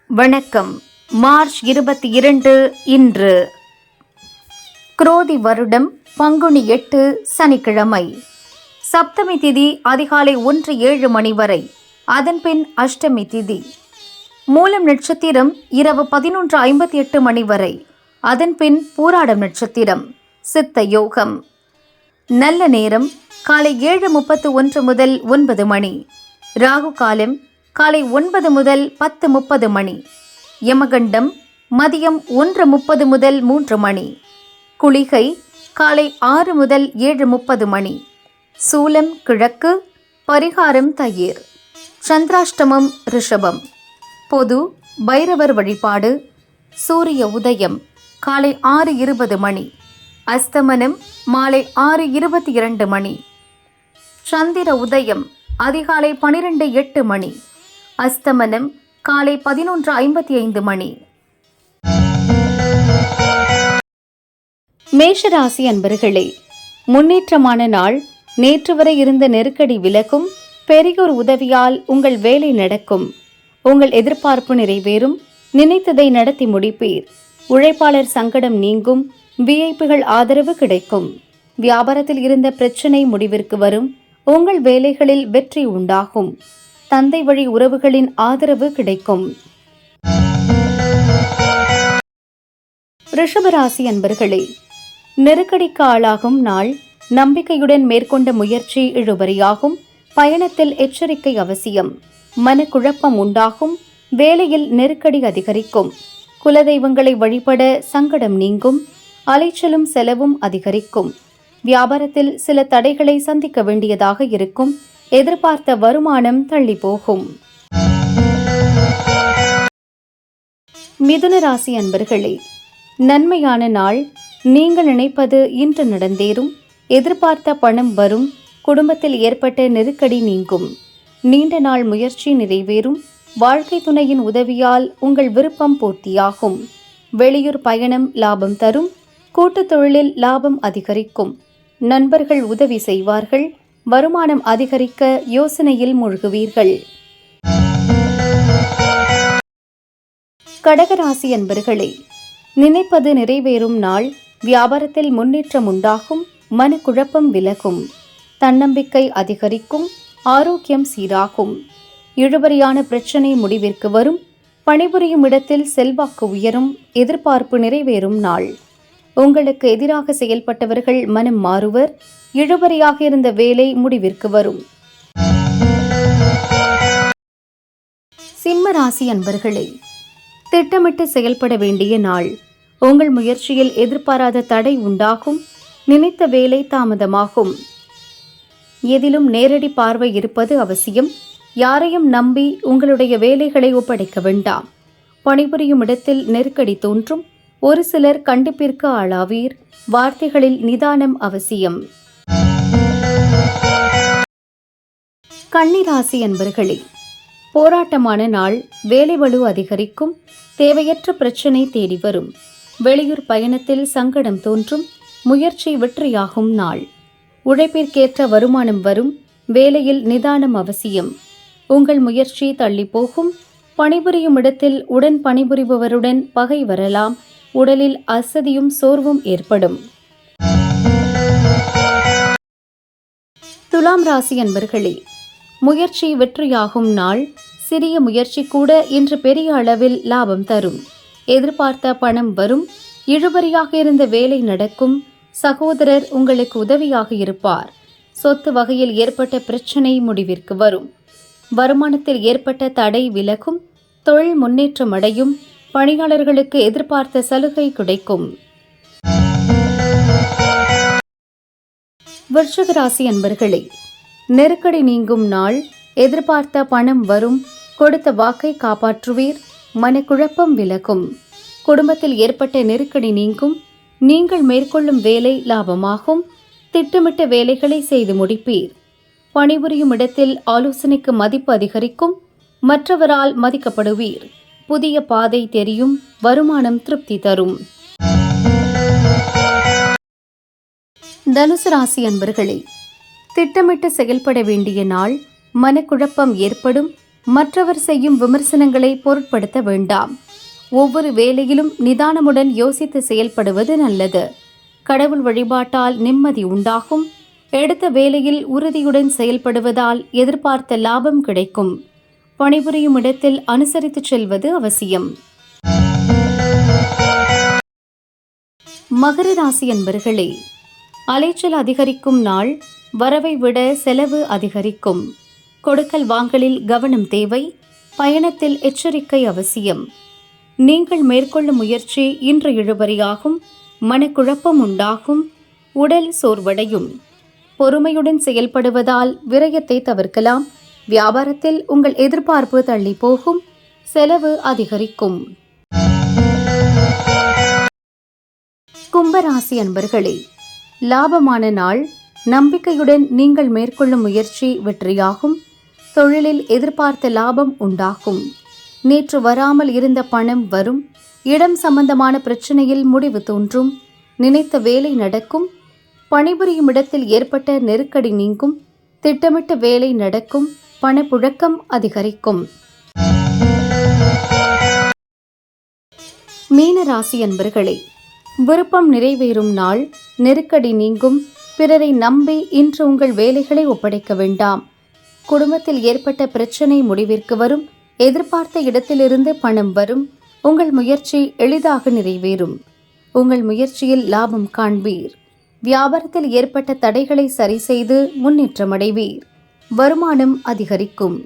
வணக்கம். மார்ச் 22 இன்று குரோதி வருடம் பங்குனி 8 சனிக்கிழமை. சப்தமி திதி அதிகாலை 1:07 மணி வரை. அதன்பின் அஷ்டமி திதி. மூலம் நட்சத்திரம் இரவு 11:58 மணி வரை. அதன்பின் பூராடம் நட்சத்திரம். சித்த யோகம். நல்ல நேரம் காலை 7:31 முதல் 9 மணி. ராகு காலம் காலை 9 முதல் 10:30 மணி. யமகண்டம் மதியம் 1:30 முதல் 3 மணி. குளிகை காலை 6 முதல் 7:30 மணி. சூலம் கிழக்கு. பரிகாரம் தயிர். சந்திராஷ்டமம் ரிஷபம். பொது பைரவர் வழிபாடு. சூரிய உதயம் காலை 6:20 மணி. அஸ்தமனம் மாலை 6:22 மணி. சந்திர உதயம் அதிகாலை 12:08 மணி. அஸ்தமனம் காலை 11:55 மணி. மேஷராசி அன்பர்களே, முன்னேற்றமான நாள். நேற்று வரை இருந்த நெருக்கடி விலகும். பெரியோர் உதவியால் உங்கள் வேலை நடக்கும். உங்கள் எதிர்பார்ப்பு நிறைவேறும். நினைத்ததை நடத்தி முடிப்பீர். உழைப்பாளர் சங்கடம் நீங்கும். விஐபிகள் ஆதரவு கிடைக்கும். வியாபாரத்தில் இருந்த பிரச்சனை முடிவிற்கு வரும். உங்கள் வேலைகளில் வெற்றி உண்டாகும். தந்தை வழி உறவுகளின் ஆதரவு கிடைக்கும். ரிஷபராசி அன்பர்களே, நெருக்கடிக்கு ஆளாகும் நாள். நம்பிக்கையுடன் மேற்கொண்ட முயற்சி இழுபறியாகும். பயணத்தில் எச்சரிக்கை அவசியம். மனக்குழப்பம் உண்டாகும். வேலையில் நெருக்கடி அதிகரிக்கும். குலதெய்வங்களை வழிபட சங்கடம் நீங்கும். அலைச்சலும் செலவும் அதிகரிக்கும். வியாபாரத்தில் சில தடைகளை சந்திக்க வேண்டியதாக இருக்கும். எதிர்பார்த்த வருமானம் தள்ளி போகும். மிதுன ராசி அன்பர்களே, நன்மையான நாள். நீங்கள் நினைப்பது இன்று நடந்தேறும். எதிர்பார்த்த பணம் வரும். குடும்பத்தில் ஏற்பட்ட நெருக்கடி நீங்கும். நீண்ட நாள் முயற்சி நிறைவேறும். வாழ்க்கை துணையின் உதவியால் உங்கள் விருப்பம் பூர்த்தியாகும். வெளியூர் பயணம் லாபம் தரும். கூட்டுத் தொழிலில் லாபம் அதிகரிக்கும். நண்பர்கள் உதவி செய்வார்கள். வருமானம் அதிகரிக்க யோசனையில் மூழ்குவீர்கள். கடகராசி அன்பர்களே, நினைப்பது நிறைவேறும் நாள். வியாபாரத்தில் முன்னேற்றம் உண்டாகும். மனக்குழப்பம் விலகும். தன்னம்பிக்கை அதிகரிக்கும். ஆரோக்கியம் சீராகும். இழுபறியான பிரச்சனை முடிவிற்கு வரும். பணிபுரியும் இடத்தில் செல்வாக்கு உயரும். எதிர்பார்ப்பு நிறைவேறும் நாள். உங்களுக்கு எதிராக செயல்பட்டவர்கள் மனம் மாறுவர். இழுபறியாக இருந்த வேலை முடிவிற்கு வரும். சிம்ம ராசி அன்பர்களே, திட்டமிட்டு செயல்பட வேண்டிய நாள். உங்கள் முயற்சியில் எதிர்பாராத தடை உண்டாகும். நினைத்த வேலை தாமதமாகும். எதிலும் நேரடி பார்வை இருப்பது அவசியம். யாரையும் நம்பி உங்களுடைய வேலைகளை ஒப்படைக்க வேண்டாம். பணிபுரியும் இடத்தில் நெருக்கடி தோன்றும். ஒரு சிலர் கண்டிப்பிற்கு ஆளாவீர். வார்த்தைகளில் நிதானம் அவசியம். கன்னிராசி அன்பர்களே, போராட்டமான நாள். வேலை பளு அதிகரிக்கும். தேவையற்ற பிரச்சனை தேடி வரும். வெளியூர் பயணத்தில் சங்கடம் தோன்றும். முயற்சி வெற்றியாகும் நாள். உழைப்பிற்கேற்ற வருமானம் வரும். வேலையில் நிதானம் அவசியம். உங்கள் முயற்சி தள்ளி போகும். பணிபுரியும் இடத்தில் உடன் பணிபுரிபவருடன் பகை வரலாம். உடலில் அசதியும் சோர்வும் ஏற்படும். துலாம் ராசி அன்பர்களே, முயற்சி வெற்றியாகும் நாள். சிறிய முயற்சி கூட இன்று பெரிய அளவில் லாபம் தரும். எதிர்பார்த்த பணம் வரும். இழுபறியாக இருந்த வேலை நடக்கும். சகோதரர் உங்களுக்கு உதவியாக இருப்பார். சொத்து வகையில் ஏற்பட்ட பிரச்சனை முடிவிற்கு வரும். வருமானத்தில் ஏற்பட்ட தடை விலகும். தொழில் முன்னேற்றம் அடையும். பணியாளர்களுக்கு எதிர்பார்த்த சலுகை கிடைக்கும். விருச்சிக ராசி அன்பர்களே, நெருக்கடி நீங்கும் நாள். எதிர்பார்த்த பணம் வரும். கொடுத்த வாக்கை காப்பாற்றுவீர். மனக்குழப்பம் விலகும். குடும்பத்தில் ஏற்பட்ட நெருக்கடி நீங்கும். நீங்கள் மேற்கொள்ளும் வேலை லாபமாகும். திட்டமிட்ட வேலைகளை செய்து முடிப்பீர். பணிபுரியும் இடத்தில் ஆலோசனைக்கு மதிப்பு அதிகரிக்கும். மற்றவரால் மதிக்கப்படுவீர். புதிய பாதை தெரியும். வருமானம் திருப்தி தரும். தனுசு ராசி அன்பர்களே, திட்டமிட்டு செயல்பட வேண்டிய நாள். மனக்குழப்பம் ஏற்படும். மற்றவர் செய்யும் விமர்சனங்களை பொருட்படுத்த வேண்டாம். ஒவ்வொரு வேலையிலும் நிதானமுடன் யோசித்து செயல்படுவது நல்லது. கடவுள் வழிபாட்டால் நிம்மதி உண்டாகும். எடுத்த வேலையில் உறுதியுடன் செயல்படுவதால் எதிர்பார்த்த லாபம் கிடைக்கும். பணிபுரியும் இடத்தில் அனுசரித்து செல்வது அவசியம். மகர ராசி அன்பர்களே, அலைச்சல் அதிகரிக்கும் நாள். வரவை விட செலவு அதிகரிக்கும். கொடுக்கல் வாங்கலில் கவனம் தேவை. பயணத்தில் எச்சரிக்கை அவசியம். நீங்கள் மேற்கொள்ளும் முயற்சி இன்று இழுபறியாகும். மனக்குழப்பம் உண்டாகும். உடல் சோர்வடையும். பொறுமையுடன் செயல்படுவதால் விரயத்தை தவிர்க்கலாம். வியாபாரத்தில் உங்கள் எதிர்பார்ப்பு தள்ளி போகும். செலவு அதிகரிக்கும். கும்பராசி அன்பர்களே, லாபமான நாள். நம்பிக்கையுடன் நீங்கள் மேற்கொள்ளும் முயற்சி வெற்றியாகும். தொழிலில் எதிர்பார்த்த லாபம் உண்டாகும். நேற்று வராமல் இருந்த பணம் வரும். இடம் சம்பந்தமான பிரச்சனையில் முடிவு தோன்றும். நினைத்த வேலை நடக்கும். பணிபுரியும் இடத்தில் ஏற்பட்ட நெருக்கடி நீங்கும். திட்டமிட்ட வேலை நடக்கும். பணப்புழக்கம் அதிகரிக்கும். மீன ராசி அன்பர்களே, விருப்பம் நிறைவேறும் நாள். நெருக்கடி நீங்கும். பிறரை நம்பி இன்று உங்கள் வேலைகளை ஒப்படைக்க வேண்டாம். குடும்பத்தில் ஏற்பட்ட பிரச்சனை முடிவிற்கு வரும். எதிர்பார்த்த இடத்திலிருந்து பணம் வரும். உங்கள் முயற்சி எளிதாக நிறைவேறும். உங்கள் முயற்சியில் லாபம் காண்பீர். வியாபாரத்தில் ஏற்பட்ட தடைகளை சரி செய்து முன்னேற்றமடைவீர். வருமானம் அதிகரிக்கும்.